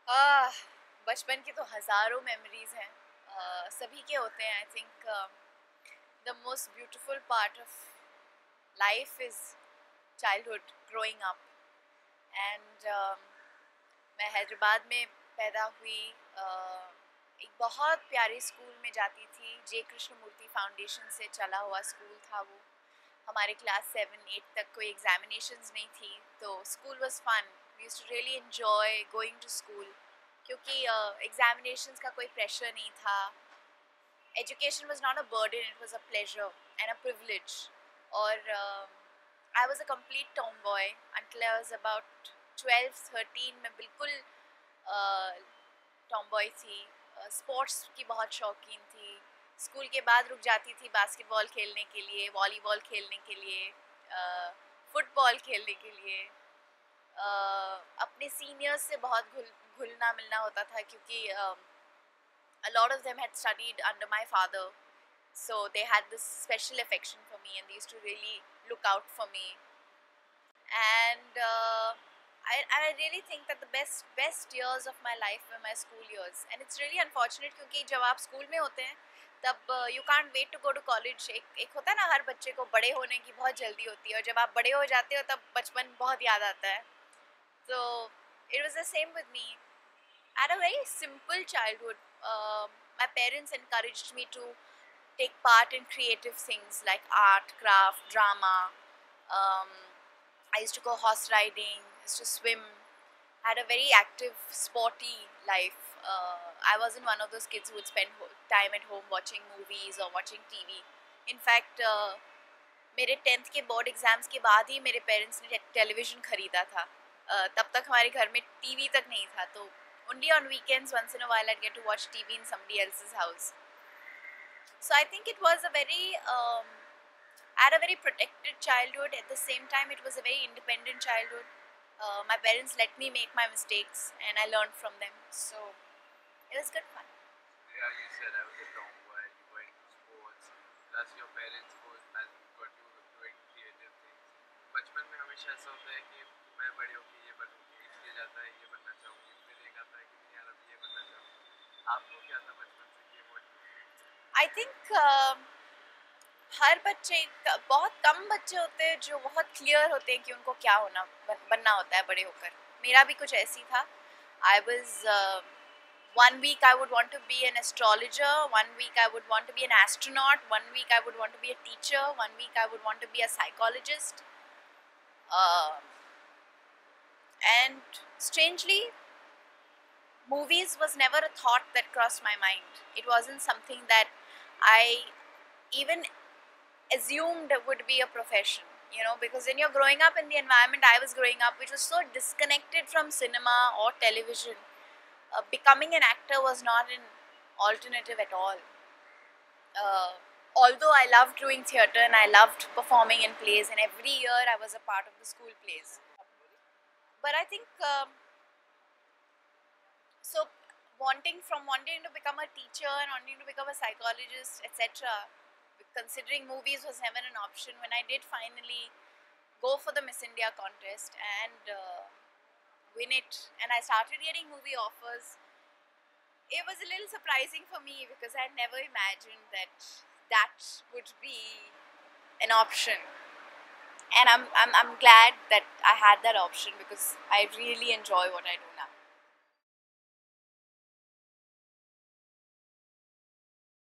आह, बचपन की तो हज़ारों मेमोरीज हैं। सभी के होते हैं। I think the most beautiful part of life is childhood, growing up. And मैं हैदराबाद में पैदा हुई। एक बहुत प्यारी स्कूल में जाती थी। जे कृष्ण मूर्ति फाउंडेशन से चला हुआ स्कूल था वो। हमारे क्लास 7-8 तक कोई एग्जामिनेशंस नहीं थी, तो school was fun. We used to really enjoy going to school, क्योंकि एग्जामिनेशंस का कोई प्रेशर नहीं था। Education was not a burden, it was a pleasure and a privilege. और I was a complete tomboy until I was about 12-13। मैं बिल्कुल Tom boy थी। Sports की बहुत शौकीन थी। स्कूल के बाद रुक जाती थी बास्केटबॉल खेलने के लिए, वॉलीबॉल खेलने के लिए, फुटबॉल खेलने के लिए। अपने सीनियर्स से बहुत घुलना मिलना होता था, क्योंकि a lot of them had studied under my father, so they had this special affection for me and they used to really look out for me. And I really think that the best years of my life were my school years. And it's really unfortunate, क्योंकि जब आप school में होते हैं तब you can't wait to go to college. एक होता है ना, हर बच्चे को बड़े होने की बहुत जल्दी होती है, और जब आप बड़े हो जाते हो तब बचपन बहुत याद आता है. So it was the same with me. I had a very simple childhood. My parents encouraged me to take part in creative things like art, craft, drama. Um, I used to go horse riding, used to swim, had a very active, sporty life. I wasn't one of those kids who would spend time at home watching movies or watching TV. In fact, मेरे 10th के board exams के बाद ही मेरे parents ने television ख़रीदा था. तब तक हमारे घर में टीवी तक नहीं था, तो only on weekends once in a while I'd get to watch TV in somebody else's house. So I think it was a very I had a very protected childhood. At the same time, it was a very independent childhood. My parents let me make my mistakes and I learned from them. So it was good fun. Yeah, you said I was a tomboy, you were into sports, plus your parents both has got you doing creative things. बचपन में हमेशा ऐसा होता है कि मैं बड़े होके ये बनूंगी, इसलिए जाता है ये बनना चाहूँगी, फिर एक आता है कि नहीं यार अब ये बनना चाहूँगी. आपको क्या था बचपन से कि ये मोटिवेशन? I think हर बच्चे, बहुत कम बच्चे होते हैं जो बहुत क्लियर होते हैं कि उनको क्या होना बनना होता है बड़े होकर. मेरा भी कुछ ऐसी था. I was 1 week I would want to be an astrologer, 1 week I would want to be an astronaut, 1 week I would want to be a teacher, 1 week I would want to be a psychologist. And strangely, movies was never a thought that crossed my mind. It wasn't something that I even assumed would be a profession, because when you're growing up in the environment I was growing up, which was so disconnected from cinema or television, becoming an actor was not an alternative at all. Although I loved doing theatre and I loved performing in plays, and every year I was a part of the school plays. But I think so wanting to become a teacher and wanting to become a psychologist, etc., considering movies was never an option. When I did finally go for the Miss India contest and win it, and I started getting movie offers, it was a little surprising for me, because I had never imagined that would be an option. And I'm glad that I had that option, because I really enjoy what I do now.